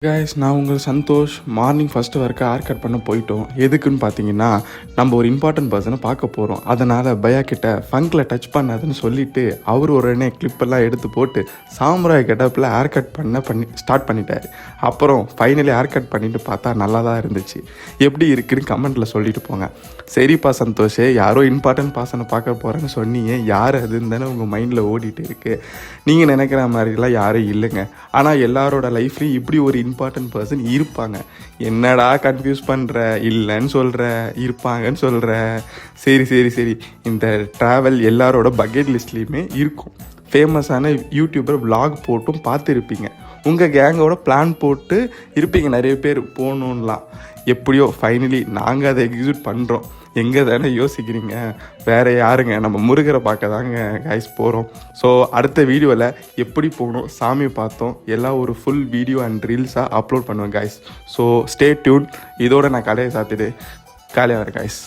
Guys, நான் உங்கள் Santhosh. Morning first work haircut பண்ண போயிட்டோம். எதுக்குன்னு பார்த்தீங்கன்னா, நம்ம ஒரு இம்பார்ட்டன்ட் பர்சனை பார்க்க போகிறோம். அதனால் பையா கிட்ட ஃபங்கில் டச் பண்ணாதுன்னு சொல்லிவிட்டு அவர் உடனே கிளிப்பெல்லாம் எடுத்து போட்டு சாம்ராய் கெட்டப்பில் ஹேர் கட் பண்ணி ஸ்டார்ட் பண்ணிட்டார். அப்புறம் ஃபைனலி ஹேர் கட் பண்ணிவிட்டு பார்த்தா நல்லா தான் இருந்துச்சு. எப்படி இருக்குன்னு கமெண்ட்டில் சொல்லிட்டு போங்க. சரிப்பா சந்தோஷே, யாரோ இம்பார்ட்டன்ட் பர்சனை பார்க்க போகிறேன்னு சொன்னீங்க, யார் அதுன்னு தானே உங்கள் மைண்டில் ஓடிட்டு இருக்குது. நீங்கள் நினைக்கிற மாதிரிலாம் யாரும் இல்லைங்க. ஆனால் எல்லாரோட லைஃப்லையும் இப்படி ஒரு இம்பார்ட்டன்ட் பர்சன் இருப்பாங்க. என்னடா கன்ஃபியூஸ் பண்ணுற, இல்லைன்னு சொல்கிற, இருப்பாங்கன்னு சொல்கிற. சரி, இந்த ட்ராவல் எல்லாரோட பக்கெட் லிஸ்ட்லேயுமே இருக்கும். ஃபேமஸான யூடியூபர் விலாக் போட்டும் பார்த்துருப்பீங்க. உங்கள் கேங்கோட பிளான் போட்டு இருப்பீங்க நிறைய பேர் போகணுன்னலாம். எப்படியோ ஃபைனலி நாங்கள் அதை எக்ஸிக்யூட் பண்ணுறோம். எங்கே தானே யோசிக்கிறீங்க? வேறு யாருங்க, நம்ம முருகரை பார்க்க தாங்க கைஸ் போகிறோம். ஸோ அடுத்த வீடியோவில் எப்படி போகணும், சாமி பார்த்தோம், எல்லாம் ஒரு ஃபுல் வீடியோ அண்ட் ரீல்ஸாக அப்லோட் பண்ணுவேன் கைஸ். So stay tune. இதோட நான் கடையை சாத்திட்டு காலையாக வரேன் கைஸ்.